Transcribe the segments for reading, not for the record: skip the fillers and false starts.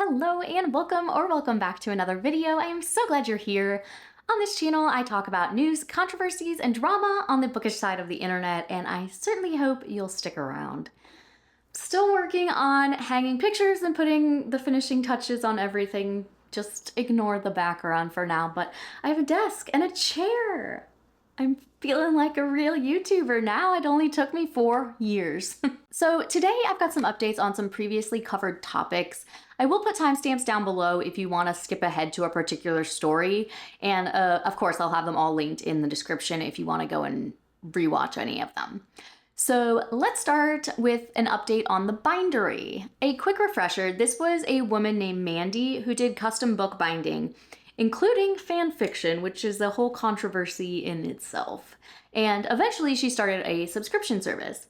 Hello and welcome back to another video. I am so glad you're here. On this channel, I talk about news, controversies, and drama on the bookish side of the internet, and I certainly hope you'll stick around. Still working on hanging pictures and putting the finishing touches on everything. Just ignore the background for now, but I have a desk and a chair. I'm feeling like a real YouTuber now. It only took me 4 years. So today I've got some updates on some previously covered topics. I will put timestamps down below if you want to skip ahead to a particular story. And of course, I'll have them all linked in the description if you want to go and rewatch any of them. So let's start with an update on the Byndery. A quick refresher, this was a woman named Mandy who did custom book binding, including fan fiction, which is a whole controversy in itself. And eventually she started a subscription service.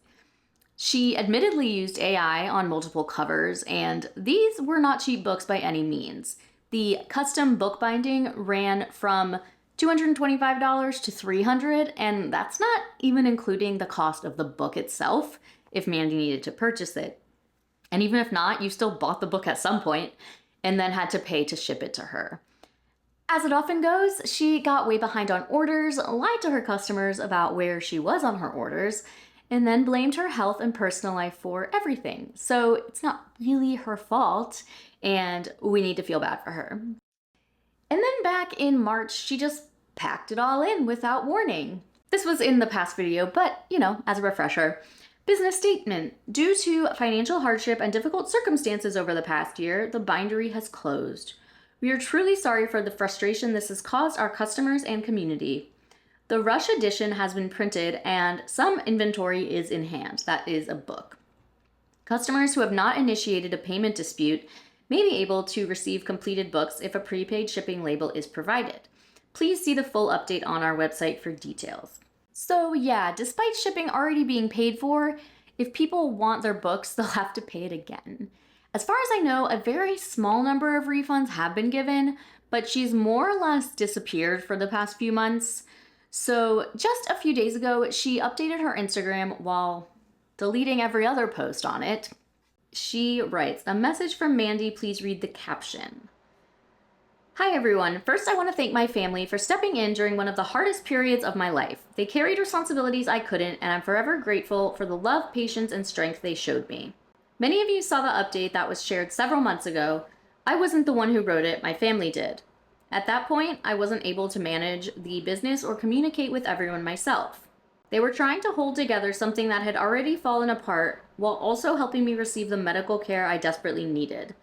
She admittedly used AI on multiple covers, and these were not cheap books by any means. The custom bookbinding ran from $225 to $300, and that's not even including the cost of the book itself if Mandy needed to purchase it. And even if not, you still bought the book at some point and then had to pay to ship it to her. As it often goes, she got way behind on orders, lied to her customers about where she was on her orders, and then blamed her health and personal life for everything. So it's not really her fault, and we need to feel bad for her. And then back in March, she just packed it all in without warning. This was in the past video, but as a refresher. Business statement. Due to financial hardship and difficult circumstances over the past year, the Byndery has closed. We are truly sorry for the frustration this has caused our customers and community. The Rush edition has been printed and some inventory is in hand. That is a book. Customers who have not initiated a payment dispute may be able to receive completed books if a prepaid shipping label is provided. Please see the full update on our website for details. So yeah, despite shipping already being paid for, if people want their books, they'll have to pay it again. As far as I know, a very small number of refunds have been given, but she's more or less disappeared for the past few months. So just a few days ago, she updated her Instagram while deleting every other post on it. She writes, "A message from Mandy, please read the caption. Hi everyone. First, I want to thank my family for stepping in during one of the hardest periods of my life. They carried responsibilities I couldn't, and I'm forever grateful for the love, patience, and strength they showed me. Many of you saw the update that was shared several months ago. I wasn't the one who wrote it, my family did. At that point, I wasn't able to manage the business or communicate with everyone myself. They were trying to hold together something that had already fallen apart while also helping me receive the medical care I desperately needed.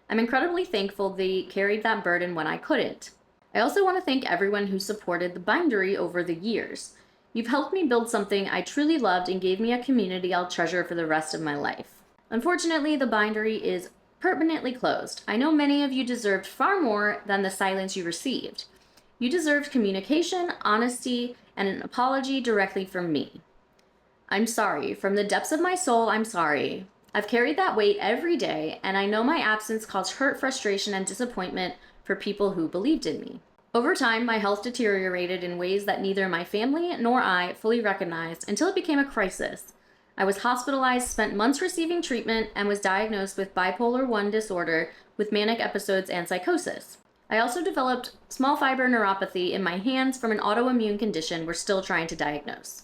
I'm incredibly thankful they carried that burden when I couldn't. I also want to thank everyone who supported the Byndery over the years. You've helped me build something I truly loved and gave me a community I'll treasure for the rest of my life. Unfortunately, the Byndery is permanently closed. I know many of you deserved far more than the silence you received. You deserved communication, honesty, and an apology directly from me. I'm sorry. From the depths of my soul, I'm sorry. I've carried that weight every day, and I know my absence caused hurt, frustration, and disappointment for people who believed in me. Over time, my health deteriorated in ways that neither my family nor I fully recognized until it became a crisis. I was hospitalized, spent months receiving treatment, and was diagnosed with bipolar I disorder with manic episodes and psychosis. I also developed small fiber neuropathy in my hands from an autoimmune condition we're still trying to diagnose.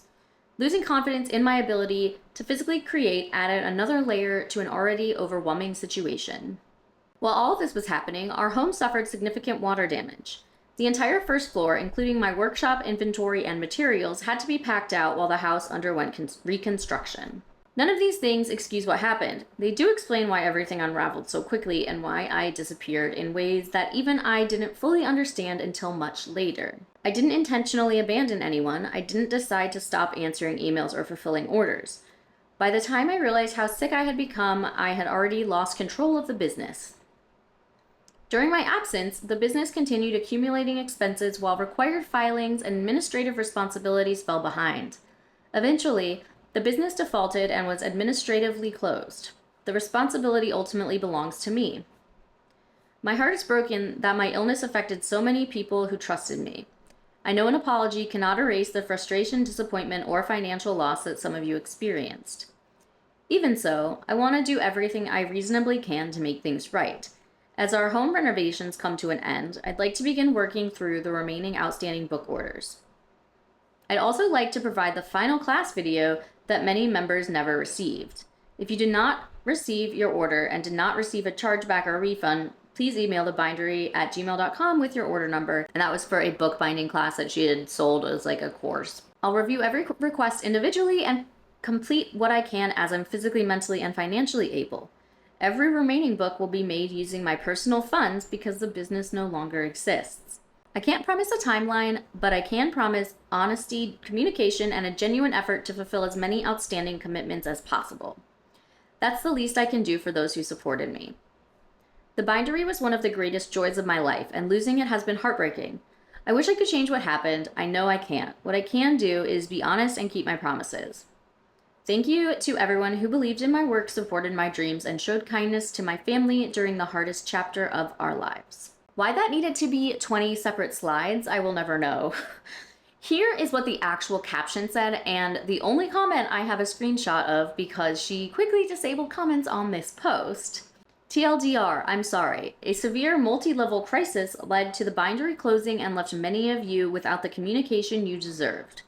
Losing confidence in my ability to physically create added another layer to an already overwhelming situation. While all of this was happening, our home suffered significant water damage. The entire first floor, including my workshop, inventory, and materials, had to be packed out while the house underwent reconstruction. None of these things excuse what happened. They do explain why everything unraveled so quickly and why I disappeared in ways that even I didn't fully understand until much later. I didn't intentionally abandon anyone. I didn't decide to stop answering emails or fulfilling orders. By the time I realized how sick I had become, I had already lost control of the business. During my absence, the business continued accumulating expenses while required filings and administrative responsibilities fell behind. Eventually, the business defaulted and was administratively closed. The responsibility ultimately belongs to me. My heart is broken that my illness affected so many people who trusted me. I know an apology cannot erase the frustration, disappointment, or financial loss that some of you experienced. Even so, I want to do everything I reasonably can to make things right. As our home renovations come to an end, I'd like to begin working through the remaining outstanding book orders. I'd also like to provide the final class video that many members never received. If you did not receive your order and did not receive a chargeback or a refund, please email the Byndery@gmail.com with your order number. And that was for a bookbinding class that she had sold as like a course. I'll review every request individually and complete what I can as I'm physically, mentally, and financially able. Every remaining book will be made using my personal funds because the business no longer exists. I can't promise a timeline, but I can promise honesty, communication, and a genuine effort to fulfill as many outstanding commitments as possible. That's the least I can do for those who supported me. The Bindery was one of the greatest joys of my life, and losing it has been heartbreaking. I wish I could change what happened. I know I can't. What I can do is be honest and keep my promises. Thank you to everyone who believed in my work, supported my dreams, and showed kindness to my family during the hardest chapter of our lives. Why that needed to be 20 separate slides, I will never know. Here is what the actual caption said, and the only comment I have a screenshot of because she quickly disabled comments on this post. TLDR, I'm sorry. A severe multi-level crisis led to the Bindery closing and left many of you without the communication you deserved.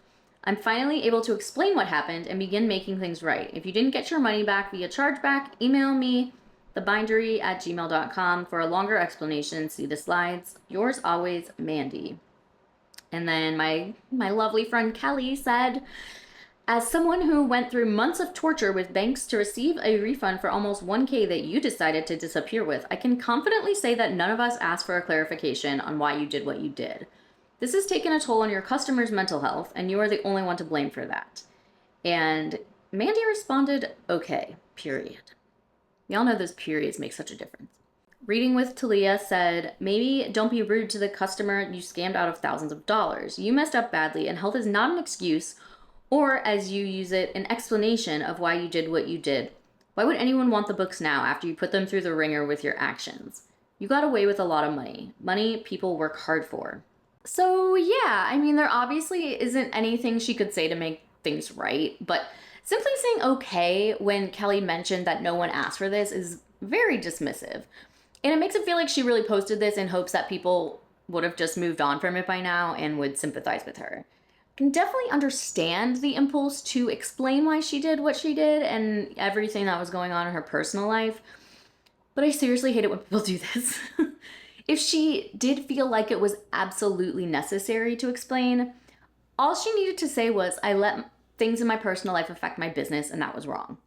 I'm finally able to explain what happened and begin making things right. If you didn't get your money back via chargeback, email me, thebindery@gmail.com, for a longer explanation. See the slides. Yours always, Mandy. And then my lovely friend Kelly said, as someone who went through months of torture with banks to receive a refund for almost $1,000 that you decided to disappear with, I can confidently say that none of us asked for a clarification on why you did what you did. This has taken a toll on your customers' mental health, and you are the only one to blame for that. And Mandy responded, okay, period. We all know those periods make such a difference. Reading with Talia said, maybe don't be rude to the customer you scammed out of thousands of dollars. You messed up badly, and health is not an excuse, or as you use it, an explanation of why you did what you did. Why would anyone want the books now after you put them through the ringer with your actions? You got away with a lot of money. Money people work hard for. So yeah, I mean, there obviously isn't anything she could say to make things right, but simply saying okay when Kelly mentioned that no one asked for this is very dismissive. And it makes it feel like she really posted this in hopes that people would have just moved on from it by now and would sympathize with her. I can definitely understand the impulse to explain why she did what she did and everything that was going on in her personal life, but I seriously hate it when people do this. If she did feel like it was absolutely necessary to explain, all she needed to say was, I let things in my personal life affect my business, and that was wrong.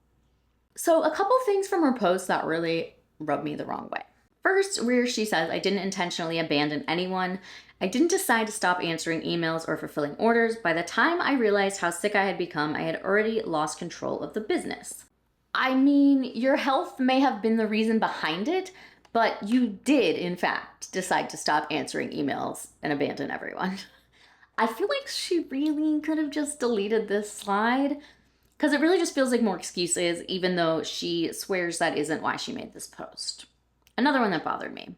So a couple things from her post that really rubbed me the wrong way. First, where she says, I didn't intentionally abandon anyone. I didn't decide to stop answering emails or fulfilling orders. By the time I realized how sick I had become, I had already lost control of the business. I mean, your health may have been the reason behind it, but you did, in fact, decide to stop answering emails and abandon everyone. I feel like she really could have just deleted this slide because it really just feels like more excuses, even though she swears that isn't why she made this post. Another one that bothered me.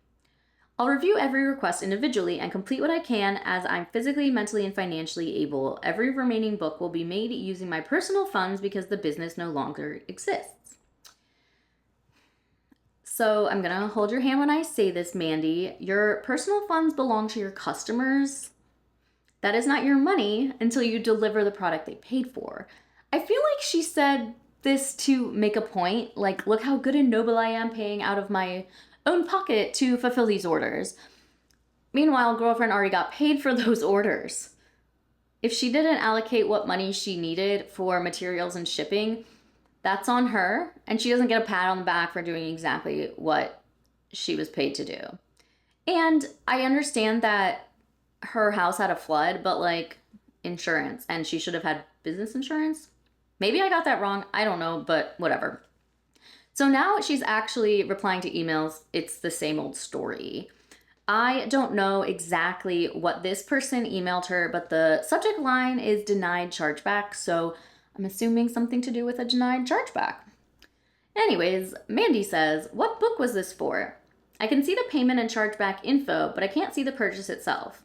I'll review every request individually and complete what I can as I'm physically, mentally, and financially able. Every remaining book will be made using my personal funds because the business no longer exists. So I'm gonna hold your hand when I say this, Mandy. Your personal funds belong to your customers. That is not your money until you deliver the product they paid for. I feel like she said this to make a point, like, look how good and noble I am paying out of my own pocket to fulfill these orders. Meanwhile, girlfriend already got paid for those orders. If she didn't allocate what money she needed for materials and shipping, that's on her, and she doesn't get a pat on the back for doing exactly what she was paid to do. And I understand that her house had a flood, but like insurance, and she should have had business insurance. Maybe I got that wrong. I don't know, but whatever. So now she's actually replying to emails. It's the same old story. I don't know exactly what this person emailed her, but the subject line is denied chargeback, so I'm assuming something to do with a denied chargeback. Anyways, Mandy says, what book was this for? I can see the payment and chargeback info, but I can't see the purchase itself.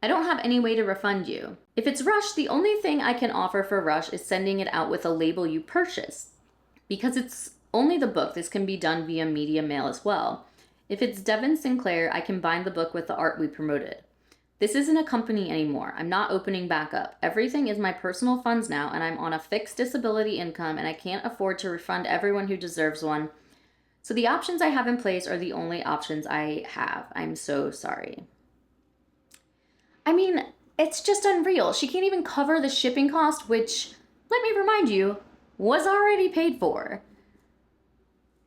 I don't have any way to refund you. If it's Rush, the only thing I can offer for Rush is sending it out with a label you purchased. Because it's only the book, this can be done via media mail as well. If it's Devin Sinclair, I can bind the book with the art we promoted. This isn't a company anymore. I'm not opening back up. Everything is my personal funds now, and I'm on a fixed disability income, and I can't afford to refund everyone who deserves one. So the options I have in place are the only options I have. I'm so sorry. I mean, it's just unreal. She can't even cover the shipping cost, which, let me remind you, was already paid for.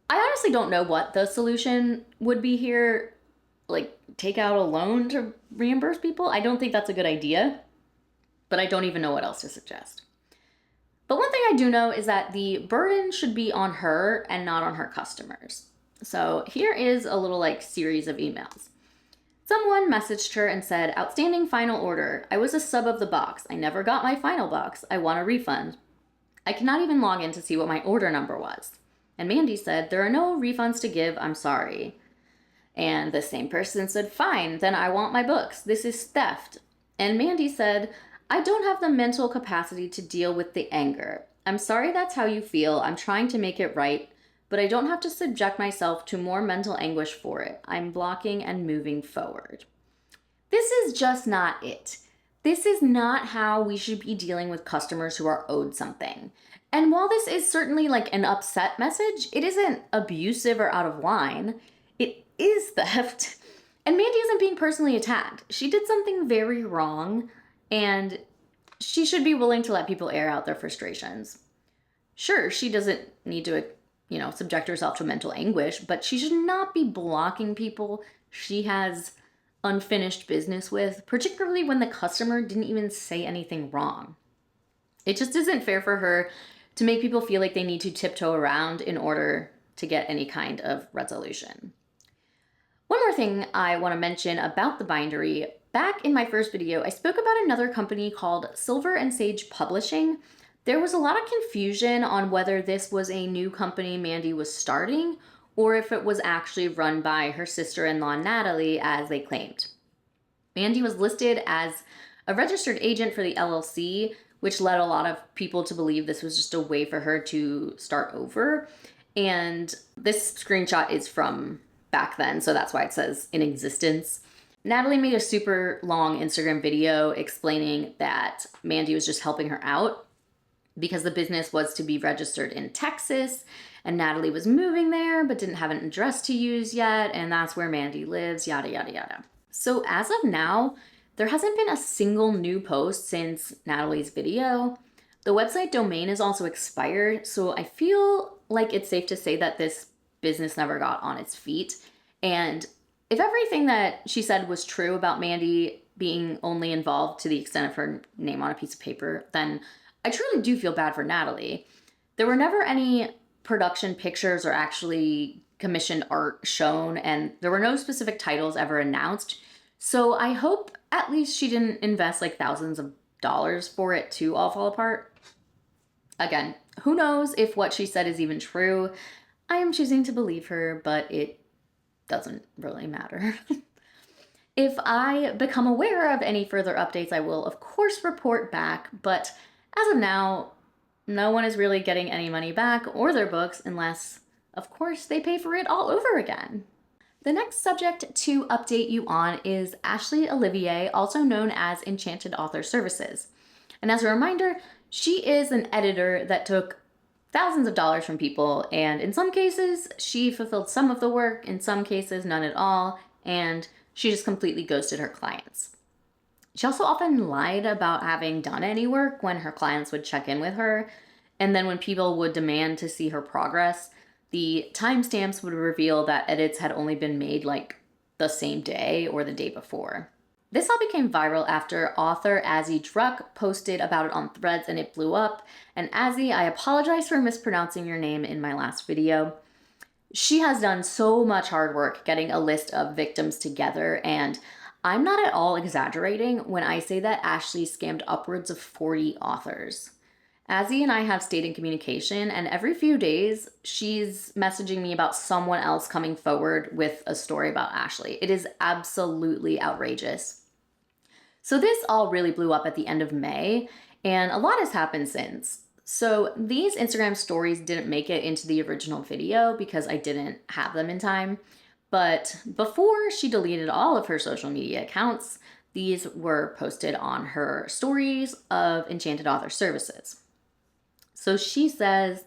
I honestly don't know what the solution would be here. Like, take out a loan to reimburse people? I don't think that's a good idea, but I don't even know what else to suggest. But one thing I do know is that the burden should be on her and not on her customers. So here is a little series of emails. Someone messaged her and said, outstanding final order. I was a sub of the box. I never got my final box. I want a refund. I cannot even log in to see what my order number was. And Mandy said, there are no refunds to give. I'm sorry. And the same person said, fine, then I want my books. This is theft. And Mandy said, I don't have the mental capacity to deal with the anger. I'm sorry that's how you feel. I'm trying to make it right, but I don't have to subject myself to more mental anguish for it. I'm blocking and moving forward. This is just not it. This is not how we should be dealing with customers who are owed something. And while this is certainly an upset message, it isn't abusive or out of line. It is theft. And Mandy isn't being personally attacked. She did something very wrong, and she should be willing to let people air out their frustrations. Sure, she doesn't need to, subject herself to mental anguish, but she should not be blocking people she has unfinished business with, particularly when the customer didn't even say anything wrong. It just isn't fair for her to make people feel like they need to tiptoe around in order to get any kind of resolution. One more thing I want to mention about the Byndery. Back in my first video, I spoke about another company called Silver and Sage Publishing. There was a lot of confusion on whether this was a new company Mandy was starting or if it was actually run by her sister-in-law Natalie, as they claimed. Mandy was listed as a registered agent for the LLC, which led a lot of people to believe this was just a way for her to start over. And this screenshot is from back then, so that's why it says in existence. Natalie made a super long Instagram video explaining that Mandy was just helping her out because the business was to be registered in Texas, and Natalie was moving there but didn't have an address to use yet, and that's where Mandy lives, yada, yada, yada. So as of now, there hasn't been a single new post since Natalie's video. The website domain is also expired, so I feel like it's safe to say that this business never got on its feet. And if everything that she said was true about Mandy being only involved to the extent of her name on a piece of paper, then I truly do feel bad for Natalie. There were never any production pictures or actually commissioned art shown, and there were no specific titles ever announced. So I hope at least she didn't invest thousands of dollars for it to all fall apart. Again, who knows if what she said is even true. I am choosing to believe her, but it doesn't really matter. If I become aware of any further updates, I will of course report back, but as of now, no one is really getting any money back or their books unless, of course, they pay for it all over again. The next subject to update you on is Ashley Olivier, also known as Enchanted Author Services. And as a reminder, she is an editor that took thousands of dollars from people, and in some cases, she fulfilled some of the work, in some cases, none at all, and she just completely ghosted her clients. She also often lied about having done any work when her clients would check in with her, and then when people would demand to see her progress, the timestamps would reveal that edits had only been made the same day or the day before. This all became viral after author Azzy Druck posted about it on Threads, and it blew up. And Azzy, I apologize for mispronouncing your name in my last video. She has done so much hard work getting a list of victims together, and I'm not at all exaggerating when I say that Ashley scammed upwards of 40 authors. Azzy and I have stayed in communication, and every few days, she's messaging me about someone else coming forward with a story about Ashley. It is absolutely outrageous. So this all really blew up at the end of May, and a lot has happened since. So these Instagram stories didn't make it into the original video because I didn't have them in time, But before she deleted all of her social media accounts, these were posted on her stories of Enchanted Author Services. So she says,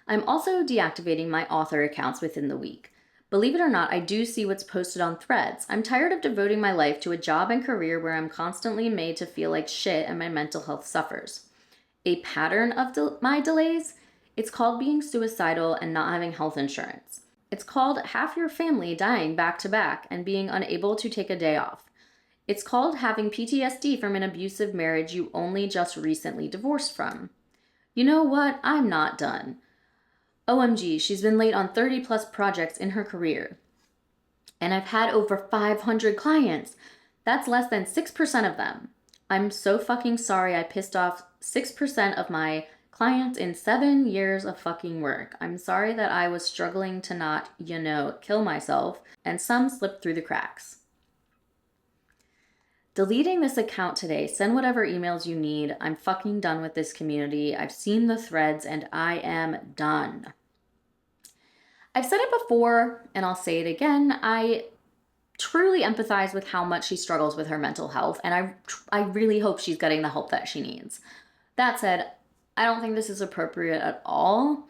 I'm also deactivating my author accounts within the week. Believe it or not, I do see what's posted on Threads. I'm tired of devoting my life to a job and career where I'm constantly made to feel like shit and my mental health suffers. A pattern of my delays? It's called being suicidal and not having health insurance. It's called half your family dying back to back and being unable to take a day off. It's called having PTSD from an abusive marriage you only just recently divorced from. You know what? I'm not done. OMG, she's been late on 30 plus projects in her career. And I've had over 500 clients. That's less than 6% of them. I'm so fucking sorry I pissed off 6% of my clients in 7 years of fucking work. I'm sorry that I was struggling to not, kill myself, and some slipped through the cracks. Deleting this account today. Send whatever emails you need. I'm fucking done with this community. I've seen the threads and I am done. I've said it before and I'll say it again. I truly empathize with how much she struggles with her mental health, and I really hope she's getting the help that she needs. That said, I don't think this is appropriate at all.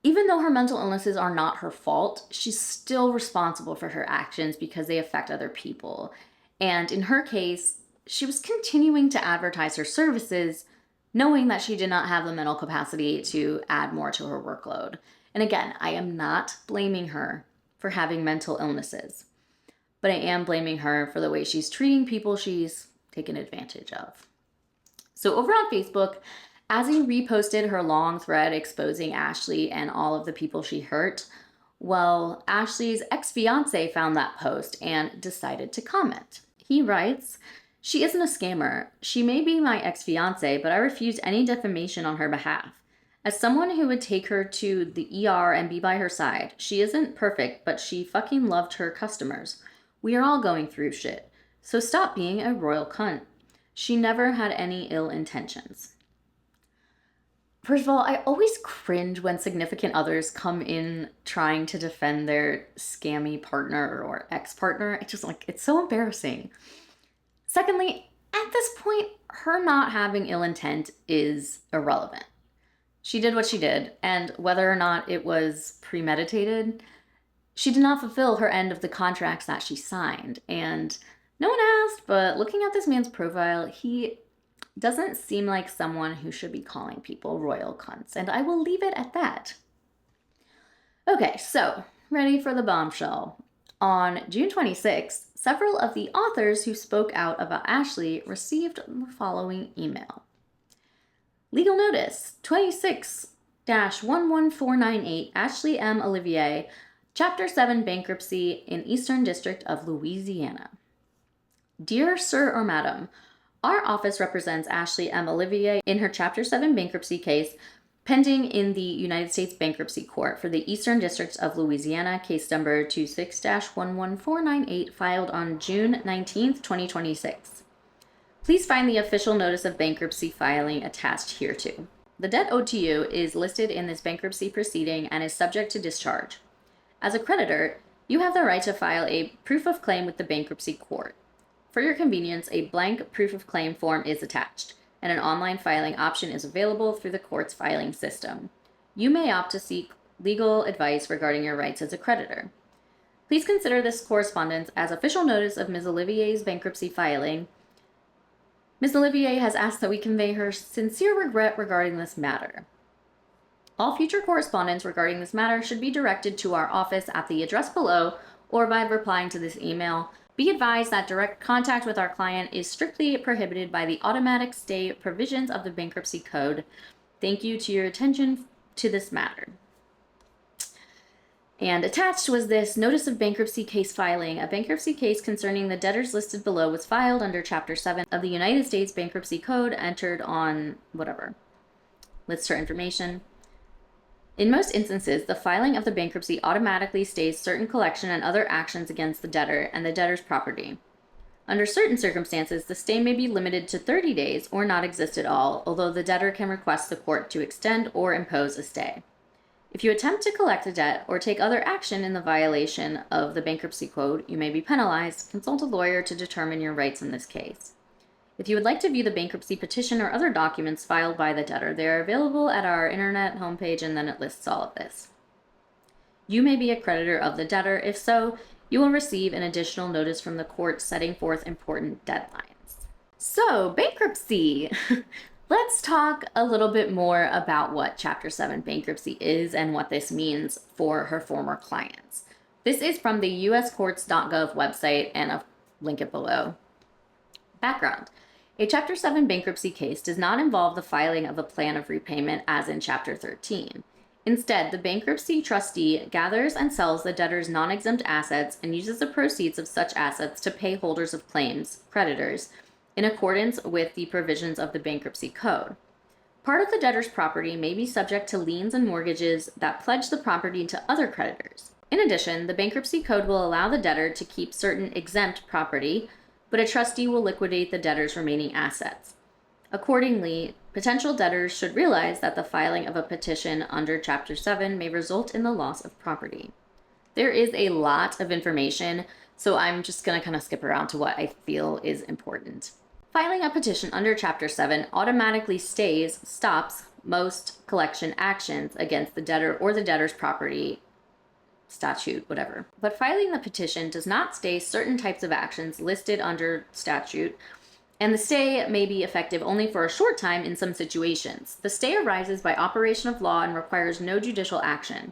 Even though her mental illnesses are not her fault, she's still responsible for her actions because they affect other people. And in her case, she was continuing to advertise her services, knowing that she did not have the mental capacity to add more to her workload. And again, I am not blaming her for having mental illnesses, but I am blaming her for the way she's treating people she's taken advantage of. So over on Facebook, Azzy reposted her long thread exposing Ashley and all of the people she hurt. Well, Ashley's ex-fiance found that post and decided to comment. He writes, "She isn't a scammer. She may be my ex-fiance, but I refuse any defamation on her behalf. As someone who would take her to the ER and be by her side, she isn't perfect, but she fucking loved her customers. We are all going through shit. So stop being a royal cunt. She never had any ill intentions." First of all, I always cringe when significant others come in trying to defend their scammy partner or ex-partner. It's so embarrassing. Secondly, at this point, her not having ill intent is irrelevant. She did what she did, and whether or not it was premeditated, she did not fulfill her end of the contracts that she signed. And no one asked, but looking at this man's profile, he doesn't seem like someone who should be calling people royal cunts, and I will leave it at that. Okay, so ready for the bombshell. On June 26th, several of the authors who spoke out about Ashley received the following email. Legal notice 26-11498 Ashley M. Olivier, Chapter 7 Bankruptcy in Eastern District of Louisiana. Dear Sir or Madam, our office represents Ashley M. Olivier in her Chapter 7 bankruptcy case pending in the United States Bankruptcy Court for the Eastern District of Louisiana, case number 26-11498, filed on June 19, 2026. Please find the official notice of bankruptcy filing attached hereto. The debt owed to you is listed in this bankruptcy proceeding and is subject to discharge. As a creditor, you have the right to file a proof of claim with the bankruptcy court. For your convenience, a blank proof of claim form is attached, and an online filing option is available through the court's filing system. You may opt to seek legal advice regarding your rights as a creditor. Please consider this correspondence as official notice of Ms. Olivier's bankruptcy filing. Ms. Olivier has asked that we convey her sincere regret regarding this matter. All future correspondence regarding this matter should be directed to our office at the address below or by replying to this email. Be advised that direct contact with our client is strictly prohibited by the automatic stay provisions of the Bankruptcy Code. Thank you to your attention to this matter. And attached was this notice of bankruptcy case filing. A bankruptcy case concerning the debtors listed below was filed under Chapter 7 of the United States Bankruptcy Code, entered on whatever. Lister information. In most instances, the filing of the bankruptcy automatically stays certain collection and other actions against the debtor and the debtor's property. Under certain circumstances, the stay may be limited to 30 days or not exist at all, although the debtor can request the court to extend or impose a stay. If you attempt to collect a debt or take other action in the violation of the bankruptcy code, you may be penalized. Consult a lawyer to determine your rights in this case. If you would like to view the bankruptcy petition or other documents filed by the debtor, they are available at our internet homepage, and then it lists all of this. You may be a creditor of the debtor. If so, you will receive an additional notice from the court setting forth important deadlines. So, bankruptcy. Let's talk a little bit more about what Chapter 7 bankruptcy is and what this means for her former clients. This is from the uscourts.gov website, and I'll link it below. Background. A Chapter 7 bankruptcy case does not involve the filing of a plan of repayment as in Chapter 13. Instead, the bankruptcy trustee gathers and sells the debtor's non-exempt assets and uses the proceeds of such assets to pay holders of claims, creditors, in accordance with the provisions of the bankruptcy code. Part of the debtor's property may be subject to liens and mortgages that pledge the property to other creditors. In addition, the bankruptcy code will allow the debtor to keep certain exempt property, but a trustee will liquidate the debtor's remaining assets. Accordingly, potential debtors should realize that the filing of a petition under Chapter 7 may result in the loss of property. There is a lot of information, so I'm just going to kind of skip around to what I feel is important. Filing a petition under Chapter 7 automatically stops most collection actions against the debtor or the debtor's property, statute, whatever. But filing the petition does not stay certain types of actions listed under statute, and the stay may be effective only for a short time in some situations. The stay arises by operation of law and requires no judicial action.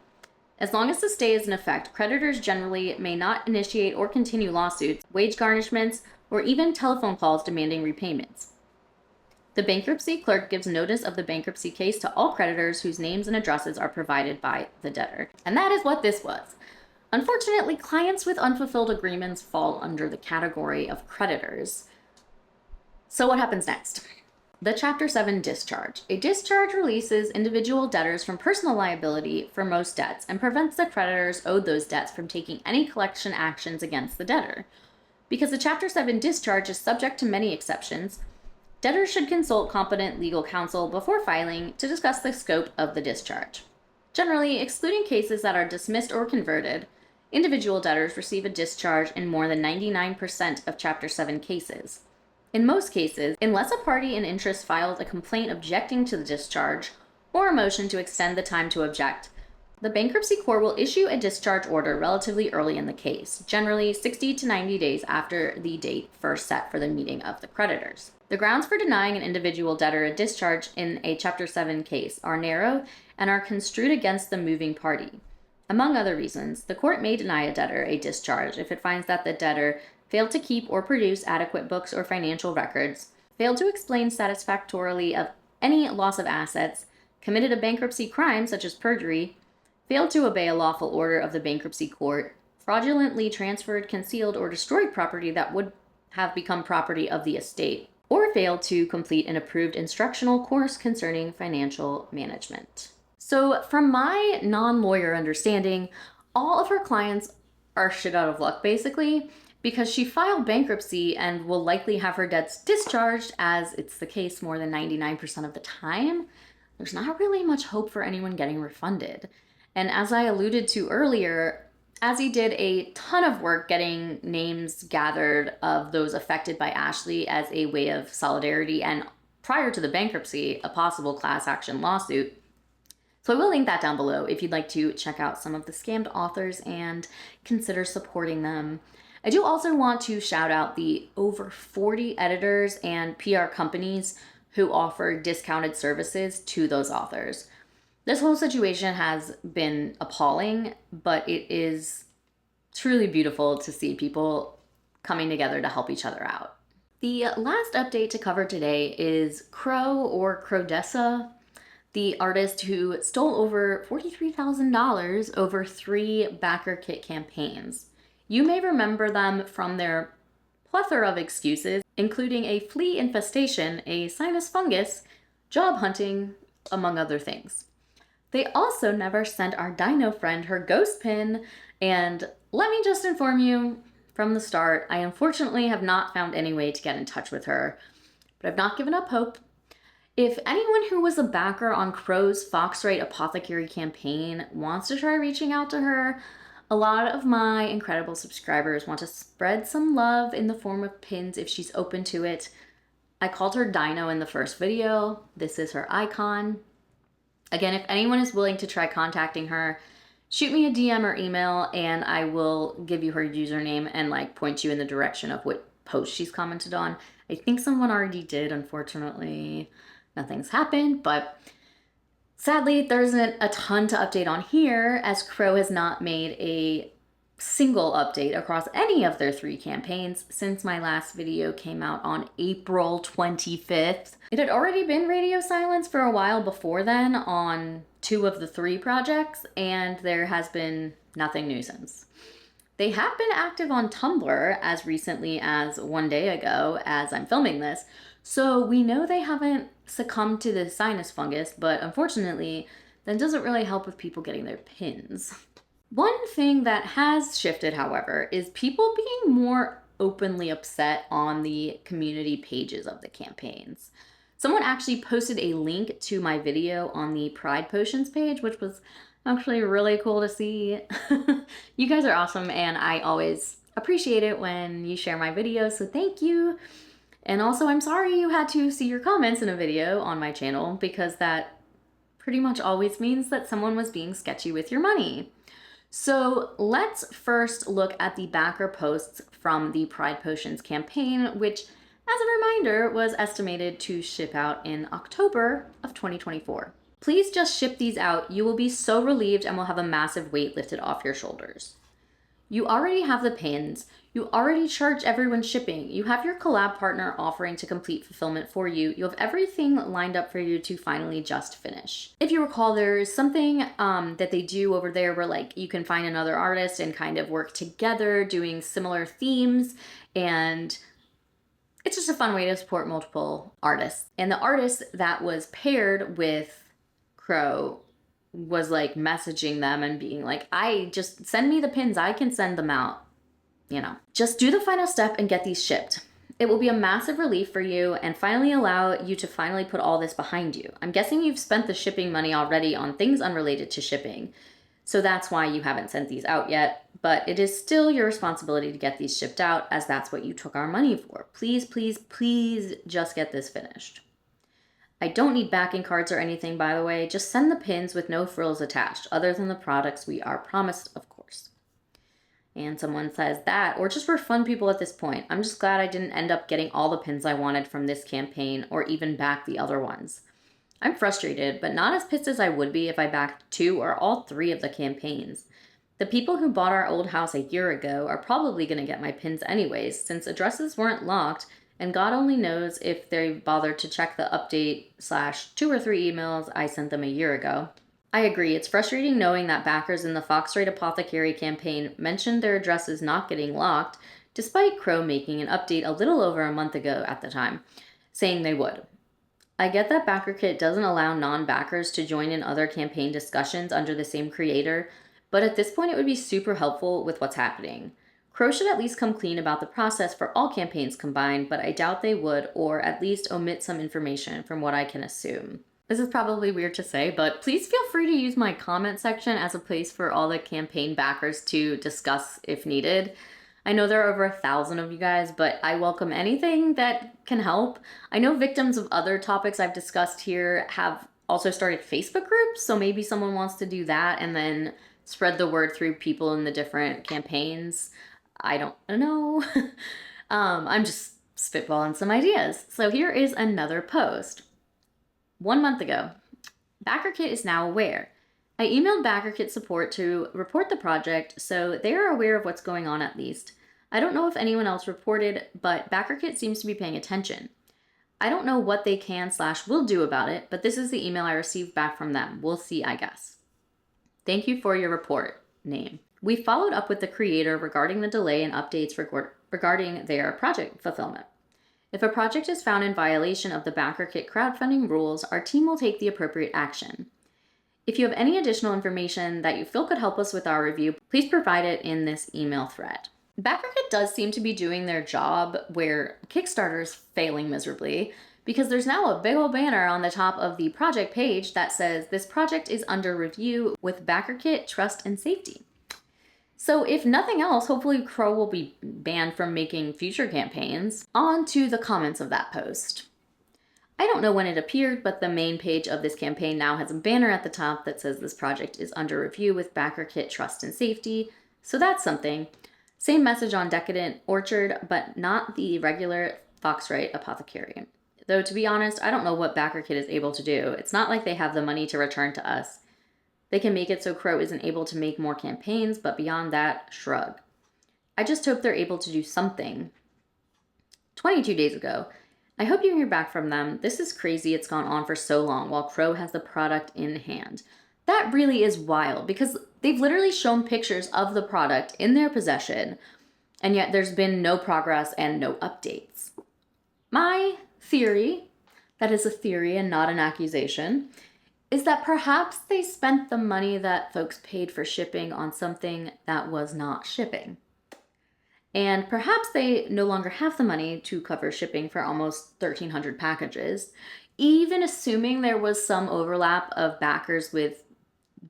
As long as the stay is in effect, creditors generally may not initiate or continue lawsuits, wage garnishments, or even telephone calls demanding repayments. The bankruptcy clerk gives notice of the bankruptcy case to all creditors whose names and addresses are provided by the debtor. And that is what this was. Unfortunately, clients with unfulfilled agreements fall under the category of creditors. So what happens next? The Chapter 7 discharge. A discharge releases individual debtors from personal liability for most debts and prevents the creditors owed those debts from taking any collection actions against the debtor. Because the Chapter 7 discharge is subject to many exceptions, debtors should consult competent legal counsel before filing to discuss the scope of the discharge. Generally, excluding cases that are dismissed or converted, individual debtors receive a discharge in more than 99% of Chapter 7 cases. In most cases, unless a party in interest files a complaint objecting to the discharge or a motion to extend the time to object, the bankruptcy court will issue a discharge order relatively early in the case, generally 60 to 90 days after the date first set for the meeting of the creditors. The grounds for denying an individual debtor a discharge in a Chapter 7 case are narrow and are construed against the moving party. Among other reasons, the court may deny a debtor a discharge if it finds that the debtor failed to keep or produce adequate books or financial records, failed to explain satisfactorily of any loss of assets, committed a bankruptcy crime such as perjury, failed to obey a lawful order of the bankruptcy court, fraudulently transferred, concealed, or destroyed property that would have become property of the estate, or failed to complete an approved instructional course concerning financial management. So from my non-lawyer understanding, all of her clients are shit out of luck basically, because she filed bankruptcy and will likely have her debts discharged, as it's the case more than 99% of the time. There's not really much hope for anyone getting refunded. And as I alluded to earlier, Azzy did a ton of work getting names gathered of those affected by Ashley as a way of solidarity, and prior to the bankruptcy, a possible class action lawsuit. So I will link that down below if you'd like to check out some of the scammed authors and consider supporting them. I do also want to shout out the over 40 editors and PR companies who offer discounted services to those authors. This whole situation has been appalling, but it is truly beautiful to see people coming together to help each other out. The last update to cover today is Crowdessa, the artist who stole over $43,000 over 3 backer kit campaigns. You may remember them from their plethora of excuses, including a flea infestation, a sinus fungus, job hunting, among other things. They also never sent our dino friend her ghost pin, and let me just inform you from the start, I unfortunately have not found any way to get in touch with her, but I've not given up hope. If anyone who was a backer on Crow's Foxrite Apothecary campaign wants to try reaching out to her, a lot of my incredible subscribers want to spread some love in the form of pins if she's open to it. I called her Dino in the first video. This is her icon. Again, if anyone is willing to try contacting her, shoot me a DM or email and I will give you her username and point you in the direction of what post she's commented on. I think someone already did, unfortunately. Nothing's happened, but sadly, there isn't a ton to update on here as Crow has not made a single update across any of their 3 campaigns since my last video came out on April 25th. It had already been radio silence for a while before then on 2 of the 3 projects, and there has been nothing new since. They have been active on Tumblr as recently as 1 day ago as I'm filming this, so we know they haven't succumbed to the sinus fungus, but unfortunately, that doesn't really help with people getting their pins. One thing that has shifted, however, is people being more openly upset on the community pages of the campaigns. Someone actually posted a link to my video on the Pride Potions page, which was actually really cool to see. You guys are awesome, and I always appreciate it when you share my videos, so thank you. And also, I'm sorry you had to see your comments in a video on my channel, because that pretty much always means that someone was being sketchy with your money. So let's first look at the backer posts from the Pride Potions campaign, which, as a reminder, was estimated to ship out in October of 2024. Please just ship these out. You will be so relieved and will have a massive weight lifted off your shoulders. You already have the pins. You already charge everyone shipping. You have your collab partner offering to complete fulfillment for you. You have everything lined up for you to finally just finish. If you recall, there's something that they do over there where you can find another artist and kind of work together doing similar themes, and it's just a fun way to support multiple artists. And the artist that was paired with Crow was messaging them and being I just send me the pins, I can send them out. Just do the final step and get these shipped. It will be a massive relief for you and finally allow you to finally put all this behind you. I'm guessing you've spent the shipping money already on things unrelated to shipping, so that's why you haven't sent these out yet, but it is still your responsibility to get these shipped out as that's what you took our money for. Please, please, please just get this finished. I don't need backing cards or anything, by the way. Just send the pins with no frills attached, other than the products we are promised, of course. And someone says that, or just refund people at this point. I'm just glad I didn't end up getting all the pins I wanted from this campaign, or even back the other ones. I'm frustrated, but not as pissed as I would be if I backed 2 or all 3 of the campaigns. The people who bought our old house a year ago are probably going to get my pins anyways, since addresses weren't locked, and God only knows if they bothered to check the update / 2 or 3 emails I sent them a year ago. I agree, it's frustrating knowing that backers in the Foxrite Apothecary campaign mentioned their addresses not getting locked, despite Crow making an update a little over a month ago at the time, saying they would. I get that BackerKit doesn't allow non-backers to join in other campaign discussions under the same creator, but at this point it would be super helpful with what's happening. Crow should at least come clean about the process for all campaigns combined, but I doubt they would, or at least omit some information from what I can assume. This is probably weird to say, but please feel free to use my comment section as a place for all the campaign backers to discuss if needed. I know there are over 1,000 of you guys, but I welcome anything that can help. I know victims of other topics I've discussed here have also started Facebook groups, so maybe someone wants to do that and then spread the word through people in the different campaigns. I don't know. I'm just spitballing some ideas. So here is another post. 1 month ago, BackerKit is now aware. I emailed BackerKit support to report the project, so they are aware of what's going on at least. I don't know if anyone else reported, but BackerKit seems to be paying attention. I don't know what they can / will do about it, but this is the email I received back from them. We'll see, I guess. Thank you for your report. Name. We followed up with the creator regarding the delay in updates regarding their project fulfillment. If a project is found in violation of the BackerKit crowdfunding rules, our team will take the appropriate action. If you have any additional information that you feel could help us with our review, please provide it in this email thread. BackerKit does seem to be doing their job where Kickstarter is failing miserably. because there's now a big old banner on the top of the project page that says this project is under review with BackerKit Trust and Safety. So if nothing else, hopefully Crow will be banned from making future campaigns. On to the comments of that post. I don't know when it appeared, but the main page of this campaign now has a banner at the top that says this project is under review with BackerKit Trust and Safety. So that's something. Same message on Decadent Orchard, but not the regular Foxrite Apothecary. Though to be honest, I don't know what BackerKit is able to do. It's not like they have the money to return to us. They can make it so Crow isn't able to make more campaigns, but beyond that, shrug. I just hope they're able to do something. 22 days ago. I hope you hear back from them. This is crazy it's gone on for so long while Crow has the product in hand. That really is wild because they've literally shown pictures of the product in their possession, and yet there's been no progress and no updates. My theory, that is a theory and not an accusation, is that perhaps they spent the money that folks paid for shipping on something that was not shipping. And perhaps they no longer have the money to cover shipping for almost 1,300 packages. Even assuming there was some overlap of backers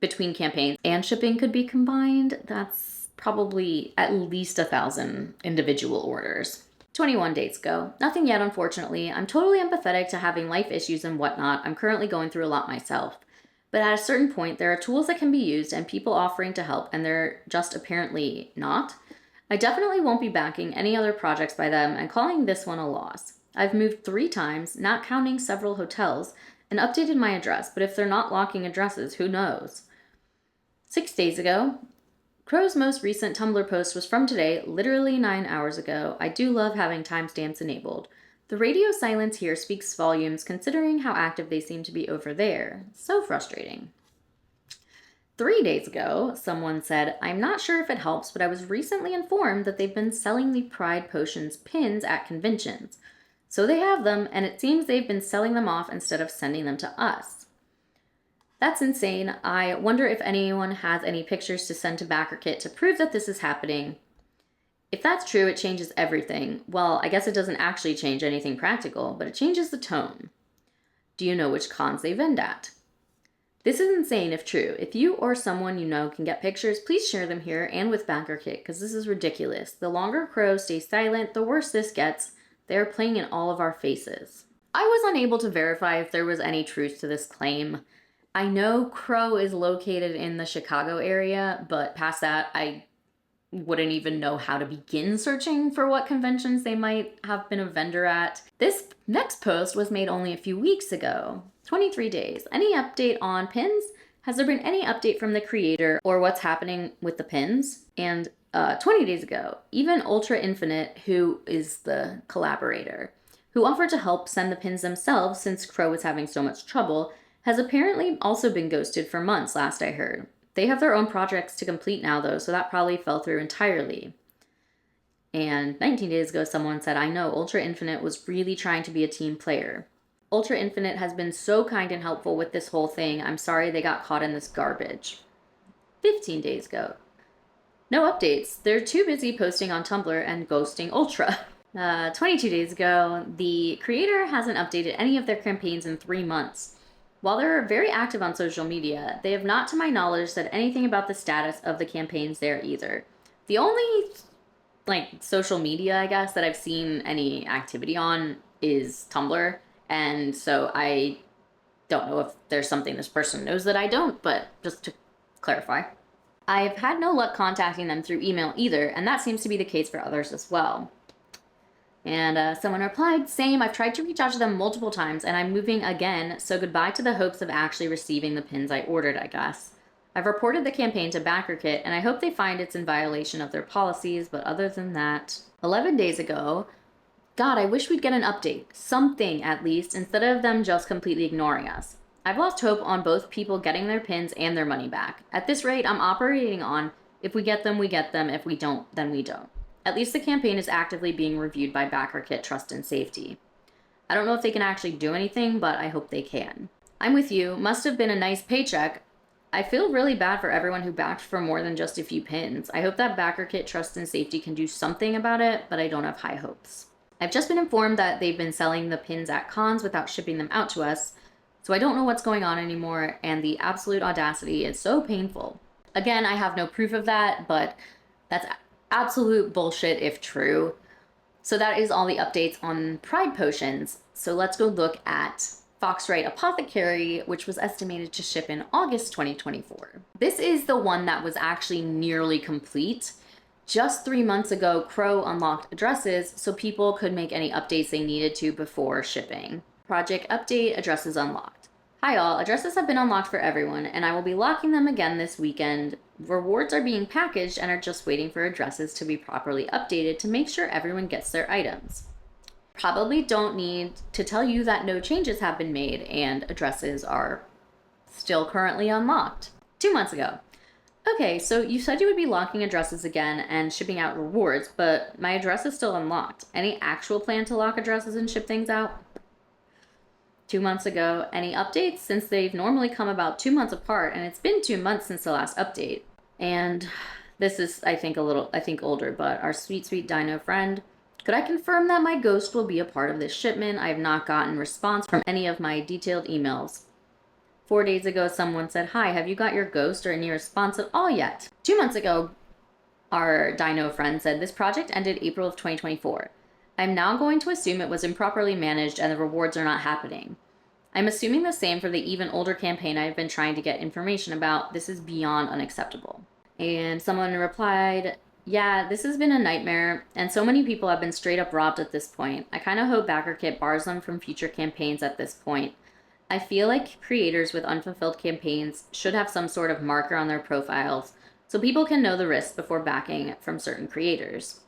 between campaigns and shipping could be combined, that's probably at least 1,000 individual orders. 21 days ago. Nothing yet, unfortunately. I'm totally empathetic to having life issues and whatnot. I'm currently going through a lot myself. But at a certain point, there are tools that can be used and people offering to help, and they're just apparently not. I definitely won't be backing any other projects by them and calling this one a loss. I've moved 3 times, not counting several hotels, and updated my address, but if they're not locking addresses, who knows? 6 days ago. Crow's most recent Tumblr post was from today, literally 9 hours ago. I do love having timestamps enabled. The radio silence here speaks volumes considering how active they seem to be over there. So frustrating. 3 days ago, someone said, I'm not sure if it helps, but I was recently informed that they've been selling the Pride Potions pins at conventions. So they have them, and it seems they've been selling them off instead of sending them to us. That's insane. I wonder if anyone has any pictures to send to BackerKit to prove that this is happening. If that's true, it changes everything. Well, I guess it doesn't actually change anything practical, but it changes the tone. Do you know which cons they vend at? This is insane if true. If you or someone you know can get pictures, please share them here and with BackerKit, because this is ridiculous. The longer Crow stays silent, the worse this gets. They are playing in all of our faces. I was unable to verify if there was any truth to this claim. I know Crow is located in the Chicago area, but past that, I wouldn't even know how to begin searching for what conventions they might have been a vendor at. This next post was made only a few weeks ago. 23 days. Any update on pins? Has there been any update from the creator or what's happening with the pins? And 20 days ago, even Ultra Infinite, who is the collaborator, who offered to help send the pins themselves since Crow was having so much trouble, has apparently also been ghosted for months, last I heard. They have their own projects to complete now, though, so that probably fell through entirely. And 19 days ago, someone said, I know Ultra Infinite was really trying to be a team player. Ultra Infinite has been so kind and helpful with this whole thing. I'm sorry they got caught in this garbage. 15 days ago. No updates. They're too busy posting on Tumblr and ghosting Ultra. 22 days ago, the creator hasn't updated any of their campaigns in 3 months. While they're very active on social media, they have not, to my knowledge, said anything about the status of the campaigns there either. The only, social media, I guess, that I've seen any activity on is Tumblr. And so I don't know if there's something this person knows that I don't, but just to clarify. I've had no luck contacting them through email either, and that seems to be the case for others as well. And someone replied, same, I've tried to reach out to them multiple times, and I'm moving again, so goodbye to the hopes of actually receiving the pins I ordered, I guess. I've reported the campaign to BackerKit, and I hope they find it's in violation of their policies, but other than that, 11 days ago, God, I wish we'd get an update. Something, at least, instead of them just completely ignoring us. I've lost hope on both people getting their pins and their money back. At this rate, I'm operating on, if we get them, we get them. If we don't, then we don't. At least the campaign is actively being reviewed by BackerKit Trust and Safety. I don't know if they can actually do anything, but I hope they can. I'm with you. Must have been a nice paycheck. I feel really bad for everyone who backed for more than just a few pins. I hope that BackerKit Trust and Safety can do something about it, but I don't have high hopes. I've just been informed that they've been selling the pins at cons without shipping them out to us, so I don't know what's going on anymore, and the absolute audacity is so painful. Again, I have no proof of that, but that's absolute bullshit if true. So that is all the updates on Pride potions. So let's go look at Foxrite Apothecary, which was estimated to ship in August 2024. This is the one that was actually nearly complete. Just 3 months ago, Crow unlocked addresses so people could make any updates they needed to before shipping. Project update, addresses unlocked. Hi all, addresses have been unlocked for everyone, and I will be locking them again this weekend. Rewards are being packaged and are just waiting for addresses to be properly updated to make sure everyone gets their items. Probably don't need to tell you that no changes have been made and addresses are still currently unlocked. 2 months ago. Okay, so you said you would be locking addresses again and shipping out rewards, but my address is still unlocked. Any actual plan to lock addresses and ship things out? 2 months ago. Any updates? Since they've normally come about 2 months apart, and it's been 2 months since the last update. And this is, I think older, but our sweet dino friend. Could I confirm that my ghost will be a part of this shipment? I have not gotten response from any of my detailed emails. 4 days ago, someone said, hi, have you got your ghost or any response at all yet? 2 months ago, our dino friend said, this project ended April of 2024. I'm now going to assume it was improperly managed and the rewards are not happening. I'm assuming the same for the even older campaign I've been trying to get information about. This is beyond unacceptable. And someone replied, yeah, this has been a nightmare, and so many people have been straight up robbed at this point. I kind of hope BackerKit bars them from future campaigns at this point. I feel like creators with unfulfilled campaigns should have some sort of marker on their profiles so people can know the risks before backing from certain creators.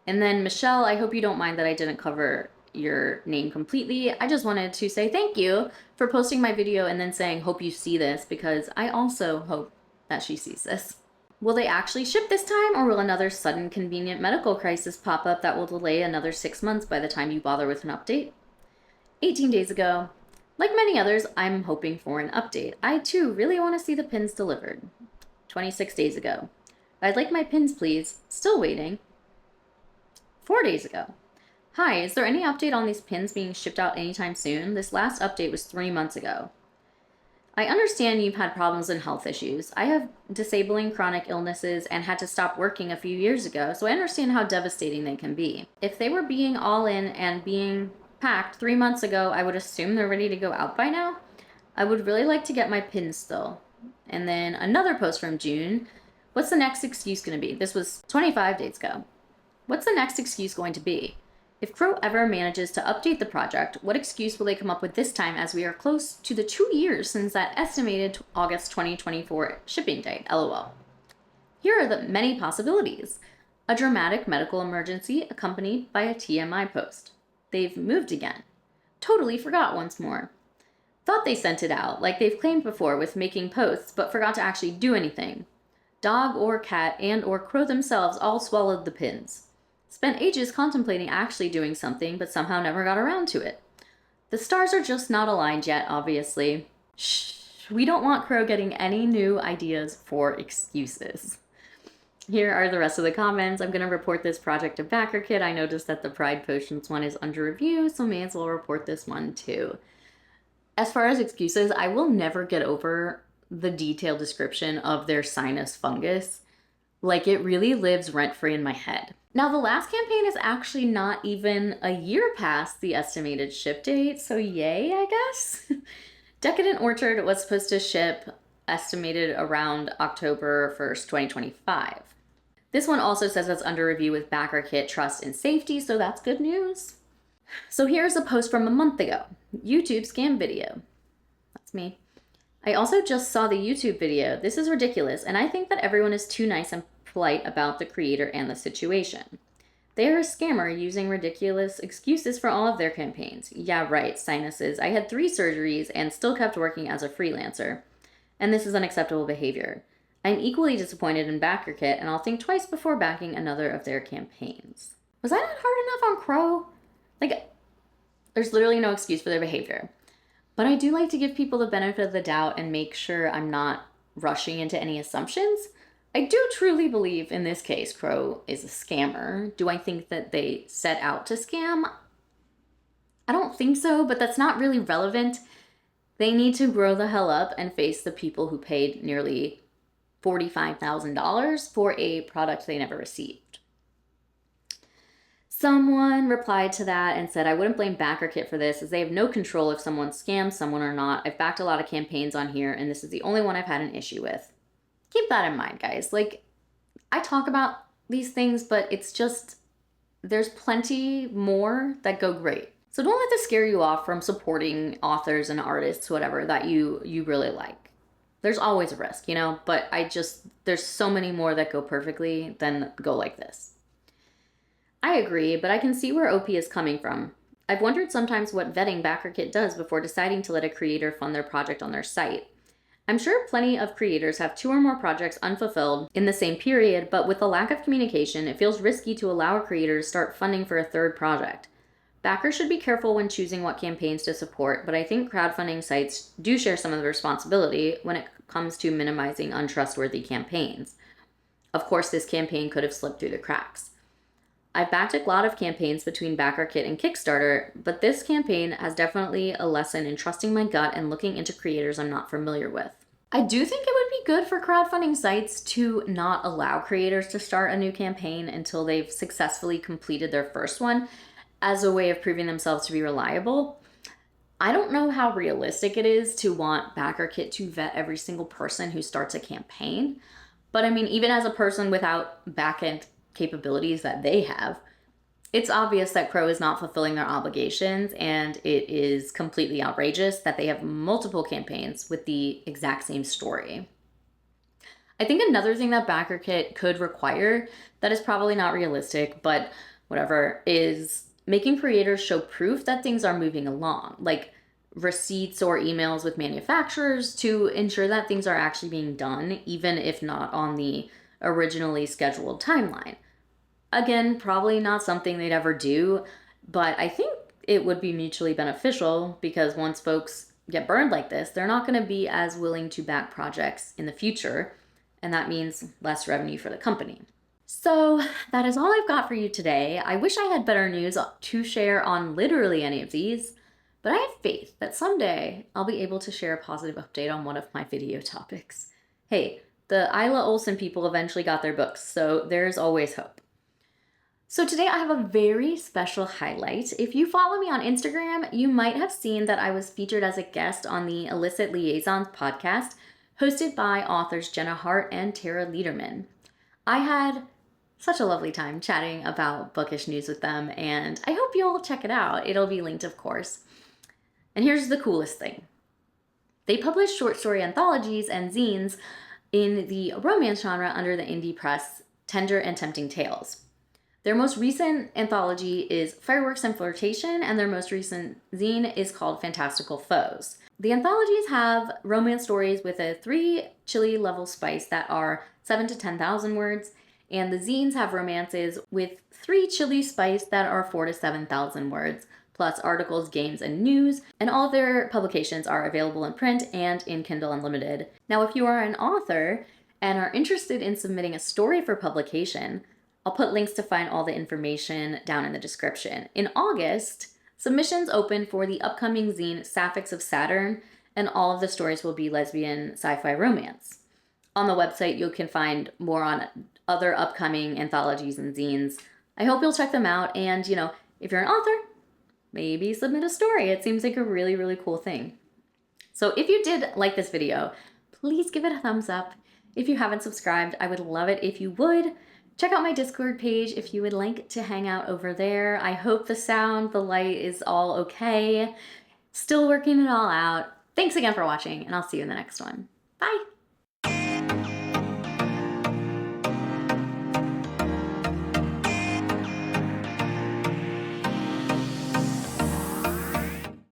And then Michelle, I hope you don't mind that I didn't cover your name completely. I just wanted to say thank you for posting my video and then saying hope you see this, because I also hope that she sees this. Will they actually ship this time, or will another sudden convenient medical crisis pop up that will delay another 6 months by the time you bother with an update? 18 days ago. Like many others, I'm hoping for an update. I too really want to see the pins delivered. 26 days ago. I'd like my pins, please. Still waiting. 4 days ago. Hi, is there any update on these pins being shipped out anytime soon? This last update was 3 months ago. I understand you've had problems and health issues. I have disabling chronic illnesses and had to stop working a few years ago, so I understand how devastating they can be. If they were being all in and being packed 3 months ago, I would assume they're ready to go out by now. I would really like to get my pins still. And then another post from June. What's the next excuse going to be? This was 25 days ago. What's the next excuse going to be? If Crow ever manages to update the project, what excuse will they come up with this time, as we are close to the 2 years since that estimated August 2024 shipping date? LOL. Here are the many possibilities. A dramatic medical emergency accompanied by a TMI post. They've moved again. Totally forgot once more. Thought they sent it out, like they've claimed before with making posts, but forgot to actually do anything. Dog or cat and or Crow themselves all swallowed the pins. Spent ages contemplating actually doing something, but somehow never got around to it. The stars are just not aligned yet, obviously. Shh, we don't want Crow getting any new ideas for excuses. Here are the rest of the comments. I'm going to report this project to BackerKit. I noticed that the Pride Potions one is under review, so may as well report this one too. As far as excuses, I will never get over the detailed description of their sinus fungus. Like, it really lives rent-free in my head. Now, the last campaign is actually not even a year past the estimated ship date, so yay, I guess. Decadent Orchard was supposed to ship estimated around October 1st, 2025. This one also says it's under review with BackerKit Trust and Safety, so that's good news. So here's a post from a month ago. YouTube scam video. That's me. I also just saw the YouTube video. This is ridiculous, and I think that everyone is too nice and polite about the creator and the situation. They are a scammer using ridiculous excuses for all of their campaigns. Yeah, right, sinuses. I had 3 surgeries and still kept working as a freelancer. And this is unacceptable behavior. I'm equally disappointed in BackerKit, and I'll think twice before backing another of their campaigns. Was I not hard enough on Crow? Like, there's literally no excuse for their behavior. But I do like to give people the benefit of the doubt and make sure I'm not rushing into any assumptions. I do truly believe in this case, Crow is a scammer. Do I think that they set out to scam? I don't think so, but that's not really relevant. They need to grow the hell up and face the people who paid nearly $45,000 for a product they never received. Someone replied to that and said, I wouldn't blame BackerKit for this, as they have no control if someone scams someone or not. I've backed a lot of campaigns on here, and this is the only one I've had an issue with. Keep that in mind, guys. Like, I talk about these things, but it's just, there's plenty more that go great. So don't let this scare you off from supporting authors and artists, whatever, that you really like. There's always a risk, you know, but there's so many more that go perfectly than go like this. I agree, but I can see where OP is coming from. I've wondered sometimes what vetting BackerKit does before deciding to let a creator fund their project on their site. I'm sure plenty of creators have 2 or more projects unfulfilled in the same period, but with the lack of communication, it feels risky to allow a creator to start funding for a 3rd project. Backers should be careful when choosing what campaigns to support, but I think crowdfunding sites do share some of the responsibility when it comes to minimizing untrustworthy campaigns. Of course, this campaign could have slipped through the cracks. I've backed a lot of campaigns between BackerKit and Kickstarter, but this campaign has definitely a lesson in trusting my gut and looking into creators I'm not familiar with. I do think it would be good for crowdfunding sites to not allow creators to start a new campaign until they've successfully completed their first one, as a way of proving themselves to be reliable. I don't know how realistic it is to want BackerKit to vet every single person who starts a campaign. But I mean, even as a person without backend capabilities that they have, it's obvious that Crow is not fulfilling their obligations, and it is completely outrageous that they have multiple campaigns with the exact same story. I think another thing that BackerKit could require that is probably not realistic, but whatever, is making creators show proof that things are moving along, like receipts or emails with manufacturers to ensure that things are actually being done, even if not on the originally scheduled timeline. Again, probably not something they'd ever do, but I think it would be mutually beneficial, because once folks get burned like this, they're not going to be as willing to back projects in the future, and that means less revenue for the company. So that is all I've got for you today. I wish I had better news to share on literally any of these, but I have faith that someday I'll be able to share a positive update on one of my video topics. Hey, the Isla Olsen people eventually got their books, so there's always hope. So today I have a very special highlight. If you follow me on Instagram, you might have seen that I was featured as a guest on the Illicit Liaisons podcast, hosted by authors Jenna Hart and Tara Lederman. I had such a lovely time chatting about bookish news with them, and I hope you'll check it out. It'll be linked, of course. And here's the coolest thing. They publish short story anthologies and zines in the romance genre under the indie press Tender and Tempting Tales. Their most recent anthology is Fireworks and Flirtation, and their most recent zine is called Fantastical Foes. The anthologies have romance stories with a 3 chili level spice that are 7 to 10,000 words, and the zines have romances with 3 chili spice that are 4 to 7,000 words, plus articles, games, and news, and all of their publications are available in print and in Kindle Unlimited. Now, if you are an author and are interested in submitting a story for publication, I'll put links to find all the information down in the description. In August, submissions open for the upcoming zine Sapphics of Saturn, and all of the stories will be lesbian sci-fi romance. On the website, you can find more on other upcoming anthologies and zines. I hope you'll check them out, and if you're an author, maybe submit a story. It seems like a really, really cool thing. So if you did like this video, please give it a thumbs up. If you haven't subscribed, I would love it if you would. Check out my Discord page if you would like to hang out over there. I hope the sound, the light is all okay. Still working it all out. Thanks again for watching, and I'll see you in the next one. Bye!